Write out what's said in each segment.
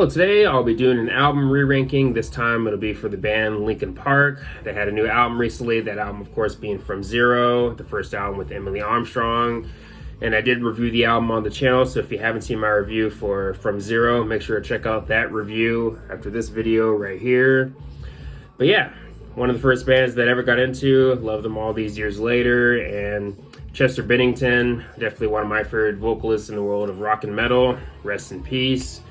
Well, today I'll be doing an album re-ranking. This time it'll be for the band Linkin Park. They had a new album recently, that album of course being From Zero, the first album with Emily Armstrong. And I did review the album on the channel, so if you haven't seen my review for From Zero, make sure to check out that review after this video right here. But yeah, one of the first bands that I ever got into, love them all these years later, and Chester Bennington, definitely one of my favorite vocalists in the world of rock and metal. Rest in peace.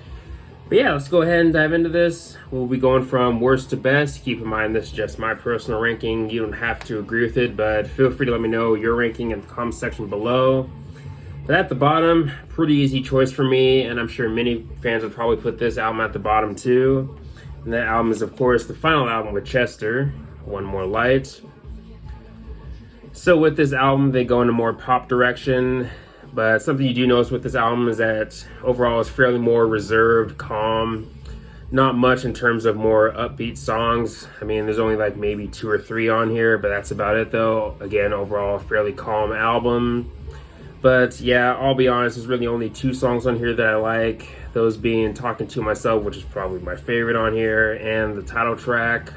But yeah, let's go ahead and dive into this. We'll be going from worst to best. Keep in mind this is just my personal ranking. You don't have to agree with it, but feel free to let me know your ranking in the comment section below. But at the bottom, pretty easy choice for me, and I'm sure many fans would probably put this album at the bottom too. And that album is of course the final album with Chester, One More Light. So with this album, they go in a more pop direction. But something you do notice with this album is that overall it's fairly more reserved, calm. Not much in terms of more upbeat songs. I mean, there's only like maybe 2 or 3 on here, but that's about it though. Again, overall, a fairly calm album. But yeah, I'll be honest, there's really only 2 songs on here that I like. Those being Talking to Myself, which is probably my favorite on here, and the title track.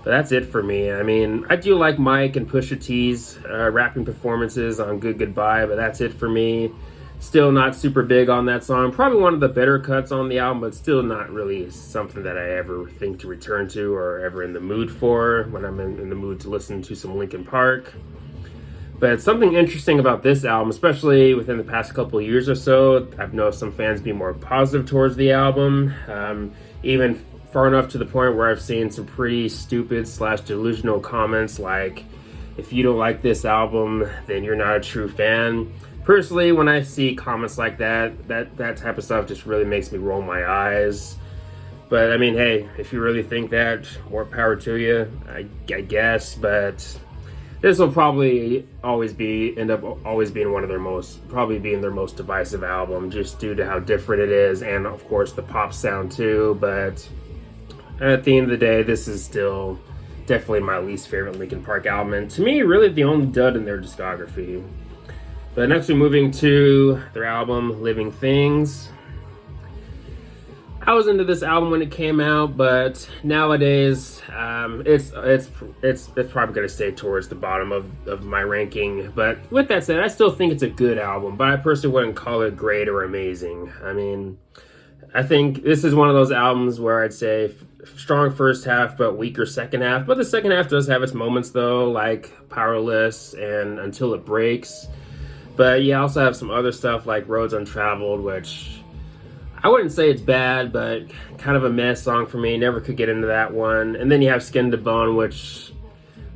But that's it for me. I mean, I do like Mike and Pusha T's rapping performances on Good Goodbye, but that's it for me. Still not super big on that song. Probably one of the better cuts on the album, but still not really something that I ever think to return to or ever in the mood for when I'm in the mood to listen to some Linkin Park. But something interesting about this album, especially within the past couple of years or so, I've noticed some fans be more positive towards the album. Even far enough to the point where I've seen some pretty stupid / delusional comments like, if you don't like this album, then you're not a true fan. Personally, when I see comments like that type of stuff just really makes me roll my eyes. But I mean, hey, if you really think that, more power to you, I guess. But this will probably end up being one of their most divisive album, just due to how different it is, and of course the pop sound too. But at the end of the day, this is still definitely my least favorite Linkin Park album, and to me, really the only dud in their discography. But next we're moving to their album, Living Things. I was into this album when it came out, but nowadays, it's probably gonna stay towards the bottom of my ranking. But with that said, I still think it's a good album, but I personally wouldn't call it great or amazing. I mean, I think this is one of those albums where I'd say strong first half, but weaker second half. But the second half does have its moments though, like Powerless and Until It Breaks. But you also have some other stuff like Roads Untraveled, which I wouldn't say it's bad, but kind of a mess song for me. Never could get into that one. And then you have Skin to Bone, which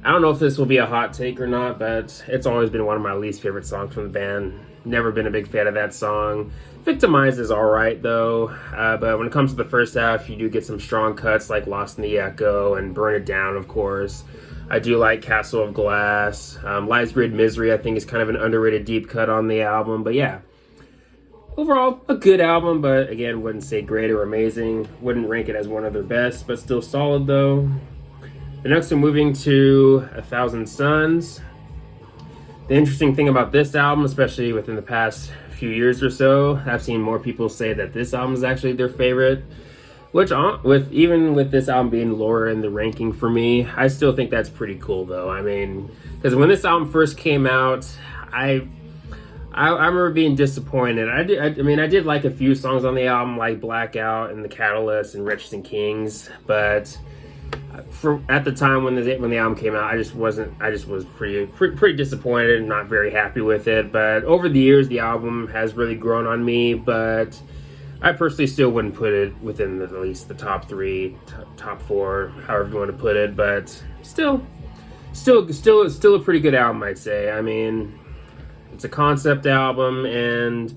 I don't know if this will be a hot take or not, but it's always been one of my least favorite songs from the band. Never been a big fan of that song. Victimize is alright though, but when it comes to the first half, you do get some strong cuts like Lost in the Echo and Burn It Down, of course. I do like Castle of Glass. Lies Grid Misery, I think, is kind of an underrated deep cut on the album, but yeah. Overall, a good album, but again, wouldn't say great or amazing. Wouldn't rank it as one of their best, but still solid though. The next we're moving to 1,000 Suns. The interesting thing about this album, especially within the past few years or so, I've seen more people say that this album is actually their favorite, which even with this album being lower in the ranking for me, I still think that's pretty cool though. I mean, because when this album first came out, I remember being disappointed. I did like a few songs on the album, like Blackout and The Catalyst and Wretches and Kings, but at the time when the album came out, I just was pretty disappointed and not very happy with it. But over the years, the album has really grown on me. But I personally still wouldn't put it within at least the top 3, top 4, however you want to put it. But still a pretty good album, I'd say. I mean, it's a concept album, and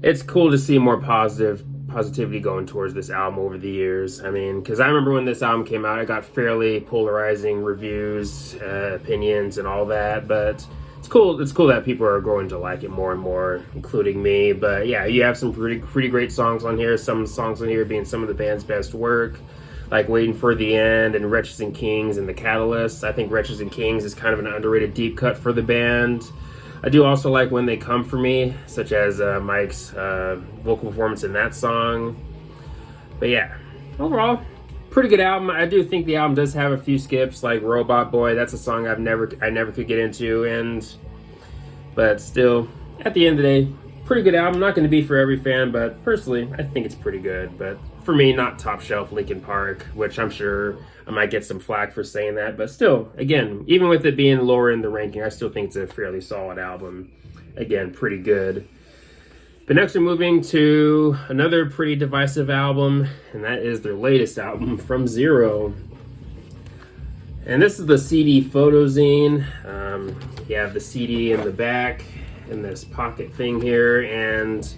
it's cool to see more positivity going towards this album over the years. I mean, because I remember when this album came out, I got fairly polarizing reviews, opinions, and all that. But it's cool that people are growing to like it more and more, including me. But yeah, you have some pretty great songs on here. Some songs on here being some of the band's best work, like Waiting for the End and Wretches and Kings and The Catalyst. I think Wretches and Kings is kind of an underrated deep cut for the band. I do also like When They Come For Me, such as Mike's vocal performance in that song. But yeah, overall, pretty good album. I do think the album does have a few skips, like Robot Boy. That's a song I never could get into, but still, at the end of the day, pretty good album. Not going to be for every fan, but personally, I think it's pretty good. But for me, not top shelf Linkin Park, which I'm sure I might get some flack for saying that. But still, again, even with it being lower in the ranking, I still think it's a fairly solid album. Again, pretty good. But next we're moving to another pretty divisive album, and that is their latest album, From Zero. And this is the CD photo zine. You have the CD in the back in this pocket thing here, and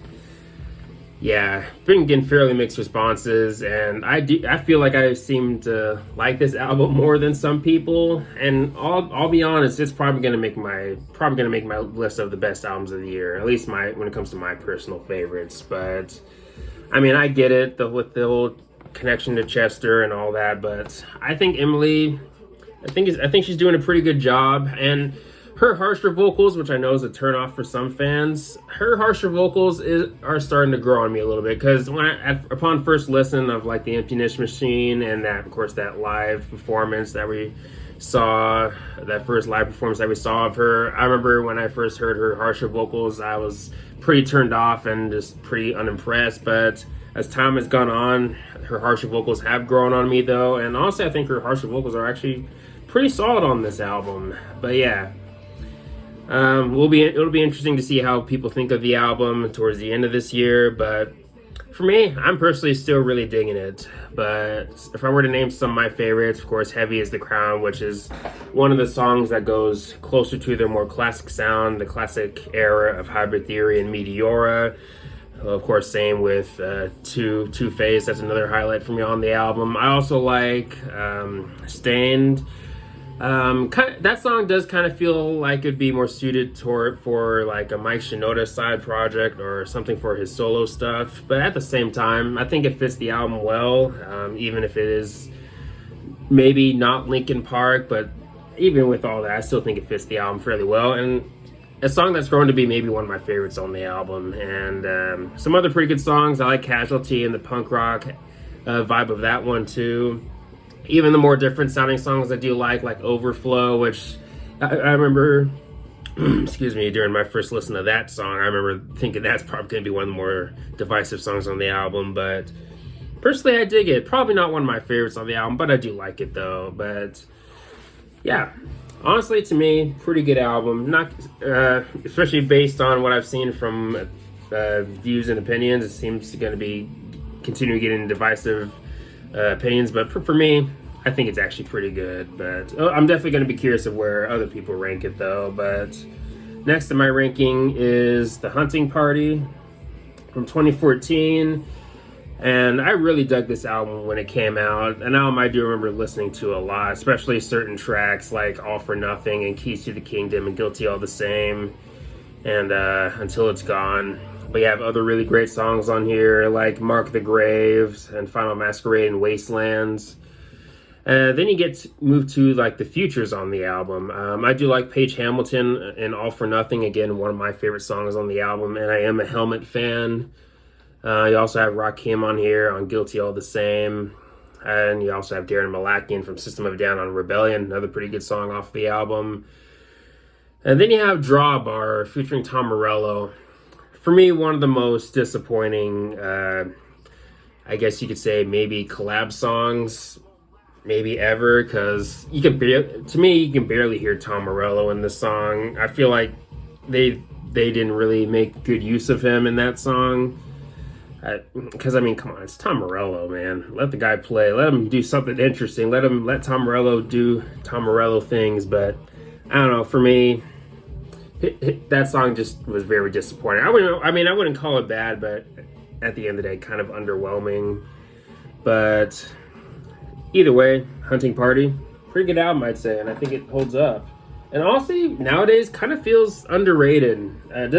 yeah, been getting fairly mixed responses, and I feel like I seem to like this album more than some people, and I'll be honest, it's probably gonna make my list of the best albums of the year, at least when it comes to my personal favorites. But I mean, I get it with the whole connection to Chester and all that, but I think Emily, I think she's doing a pretty good job, and her harsher vocals, which I know is a turnoff for some fans, her harsher vocals are starting to grow on me a little bit, because upon first listen of like the Emptiness Machine and that, of course, that live performance that we saw, that first live performance that we saw of her, I remember when I first heard her harsher vocals, I was pretty turned off and just pretty unimpressed. But as time has gone on, her harsher vocals have grown on me though, and honestly, I think her harsher vocals are actually pretty solid on this album. But yeah. It'll be interesting to see how people think of the album towards the end of this year, but for me, I'm personally still really digging it. But if I were to name some of my favorites, of course, Heavy is the Crown, which is one of the songs that goes closer to their more classic sound, the classic era of Hybrid Theory and Meteora. Of course, same with Two-Face. That's another highlight for me on the album. I also like Stained. That song does kind of feel like it'd be more suited for like a Mike Shinoda side project or something for his solo stuff. But at the same time, I think it fits the album well, even if it is maybe not Linkin Park. But even with all that, I still think it fits the album fairly well. And a song that's grown to be maybe one of my favorites on the album. And some other pretty good songs. I like Casualty and the punk rock vibe of that one too. Even the more different sounding songs I do like Overflow, which I remember, excuse me, during my first listen to that song, I remember thinking that's probably going to be one of the more divisive songs on the album. But personally, I dig it. Probably not one of my favorites on the album, but I do like it though. But yeah, honestly, to me, pretty good album. Not especially based on what I've seen from views and opinions. It seems going to be continuing getting divisive opinions, but for me, I think it's actually pretty good. But I'm definitely going to be curious of where other people rank it though. But next in my ranking is The Hunting Party from 2014, and I really dug this album when it came out. An album I do remember listening to a lot, especially certain tracks like All for Nothing and Keys to the Kingdom and Guilty All the Same and Until It's Gone. But you have other really great songs on here like Mark the Graves and Final Masquerade and Wastelands. Then you get moved to like the features on the album. I do like Paige Hamilton and All for Nothing, again, one of my favorite songs on the album, and I am a Helmet fan. You also have Rakim on here on Guilty All the Same. And you also have Darren Malakian from System of a Down on Rebellion, another pretty good song off the album. And then you have Drawbar featuring Tom Morello. For me, one of the most disappointing, I guess you could say, maybe collab songs, maybe ever, because you can barely hear Tom Morello in this song. I feel like they didn't really make good use of him in that song. Because I mean, come on, it's Tom Morello, man. Let the guy play. Let him do something interesting. Let Tom Morello do Tom Morello things. But I don't know. For me, that song just was very disappointing. I wouldn't call it bad, but at the end of the day, kind of underwhelming. But either way, Hunting Party, pretty good album, I'd say, and I think it holds up. And honestly, nowadays, kind of feels underrated. It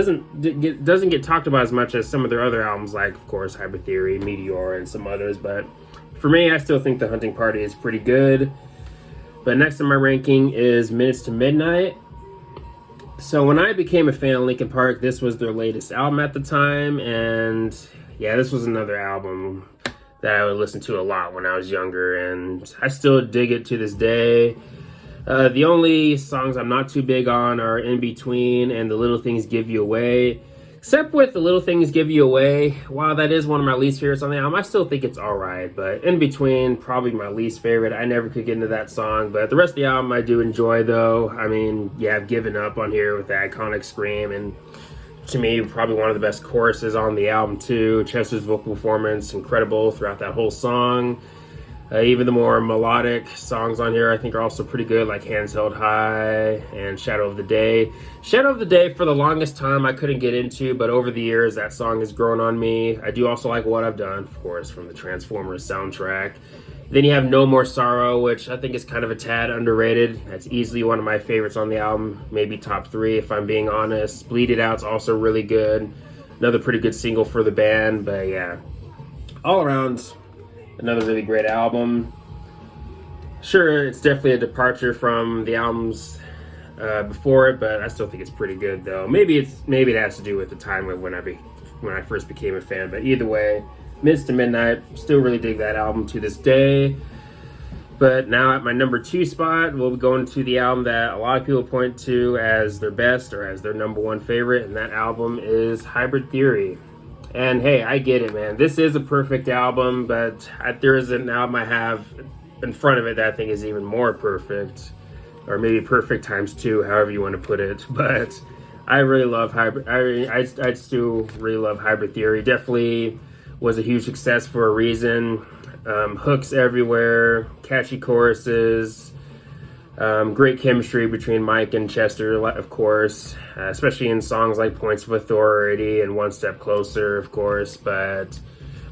doesn't get talked about as much as some of their other albums, like, of course, Hybrid Theory, Meteor, and some others. But for me, I still think The Hunting Party is pretty good. But next in my ranking is Minutes to Midnight. So when I became a fan of Linkin Park, this was their latest album at the time, and yeah, this was another album that I would listen to a lot when I was younger, and I still dig it to this day. The only songs I'm not too big on are In Between and The Little Things Give You Away. Except with The Little Things Give You Away, while that is one of my least favorites on the album, I still think it's alright. But In Between, probably my least favorite. I never could get into that song. But the rest of the album I do enjoy, though. I mean, yeah, I've given up on here with the iconic scream. And to me, probably one of the best choruses on the album, too. Chester's vocal performance, incredible throughout that whole song. Even the more melodic songs on here I think are also pretty good, like Hands Held High and Shadow of the Day. Shadow of the Day, for the longest time, I couldn't get into, but over the years, that song has grown on me. I do also like What I've Done, of course, from the Transformers soundtrack. Then you have No More Sorrow, which I think is kind of a tad underrated. That's easily one of my favorites on the album, maybe top 3 if I'm being honest. Bleed It Out's also really good. Another pretty good single for the band, but yeah. All around, another really great album. Sure, it's definitely a departure from the albums before it, but I still think it's pretty good, though. Maybe it has to do with the time when I first became a fan. But either way, Minutes to Midnight, still really dig that album to this day. But now at my number 2 spot, we'll be going to the album that a lot of people point to as their best or as their number 1 favorite, and that album is Hybrid Theory. And hey, I get it, man. This is a perfect album, but there is an album I have in front of it that I think is even more perfect, or maybe perfect times 2, however you want to put it. But I really love Hybrid. I still really love Hybrid Theory. Definitely was a huge success for a reason. Hooks everywhere, catchy choruses. Great chemistry between Mike and Chester, of course, especially in songs like Points of Authority and One Step Closer, of course. But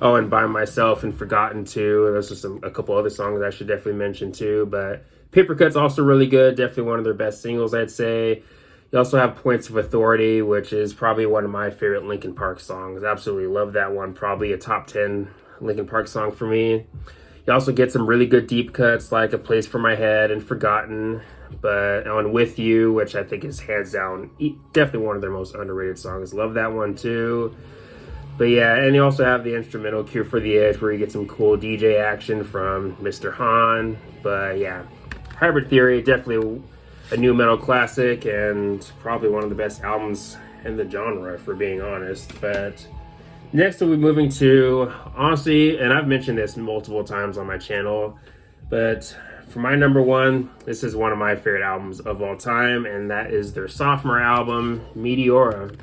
and By Myself and Forgotten too. Those are a couple other songs I should definitely mention too. But Paper Cut's also really good. Definitely one of their best singles, I'd say. You also have Points of Authority, which is probably one of my favorite Linkin Park songs. Absolutely love that one. Probably a top 10 Linkin Park song for me. You also get some really good deep cuts like A Place for My Head and Forgotten, but on With You, which I think is hands down definitely one of their most underrated songs. Love that one too. But yeah, and you also have the instrumental Cure for the Edge, where you get some cool DJ action from Mr. Han. But yeah, Hybrid Theory, definitely a new metal classic and probably one of the best albums in the genre, for being honest. But next we'll be moving to, honestly, and I've mentioned this multiple times on my channel, but for my number 1, this is one of my favorite albums of all time, and that is their sophomore album, Meteora.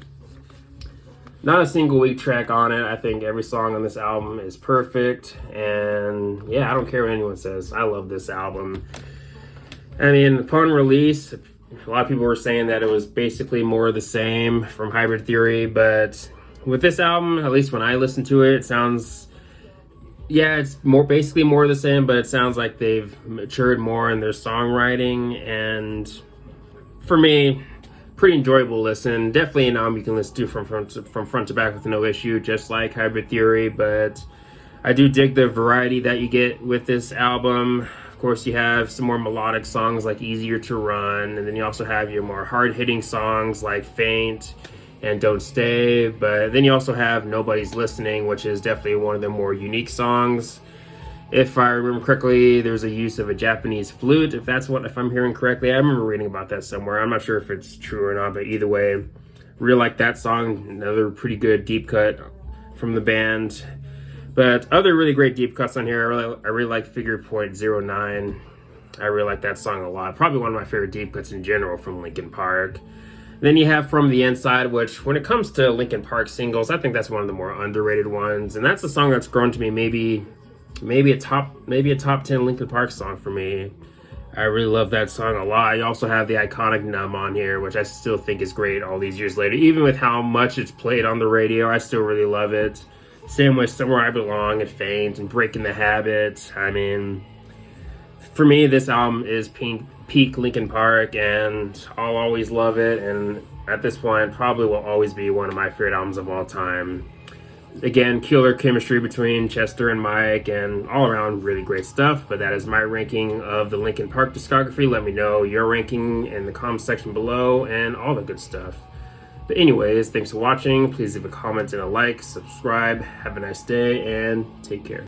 Not a single weak track on it. I think every song on this album is perfect, and yeah, I don't care what anyone says. I love this album. I mean, upon release, a lot of people were saying that it was basically more of the same from Hybrid Theory, but with this album, at least when I listen to it, it sounds, yeah, it's basically more of the same, but it sounds like they've matured more in their songwriting, and for me, pretty enjoyable listen. Definitely an album you can listen to from front to back with no issue, just like Hybrid Theory, but I do dig the variety that you get with this album. Of course, you have some more melodic songs like Easier to Run, and then you also have your more hard-hitting songs like Faint and Don't Stay, but then you also have Nobody's Listening, which is definitely one of the more unique songs. If I remember correctly, there's a use of a Japanese flute, if I'm hearing correctly. I remember reading about that somewhere. I'm not sure if it's true or not, but either way, really like that song. Another pretty good deep cut from the band. But other really great deep cuts on here, I really like Figure Point 09. I really like that song a lot. Probably one of my favorite deep cuts in general from Linkin Park. Then you have From the Inside, which when it comes to Linkin Park singles, I think that's one of the more underrated ones. And that's a song that's grown to me maybe a top 10 Linkin Park song for me. I really love that song a lot. You also have the iconic Numb on here, which I still think is great all these years later. Even with how much it's played on the radio, I still really love it. Same with Somewhere I Belong and Faint and Breaking the Habit. I mean, for me, this album is peak Linkin Park, and I'll always love it. And at this point, probably will always be one of my favorite albums of all time. Again, killer chemistry between Chester and Mike, and all around really great stuff. But that is my ranking of the Linkin Park discography. Let me know your ranking in the comments section below and all the good stuff. But anyways, thanks for watching. Please leave a comment and a like, subscribe. Have a nice day, and take care.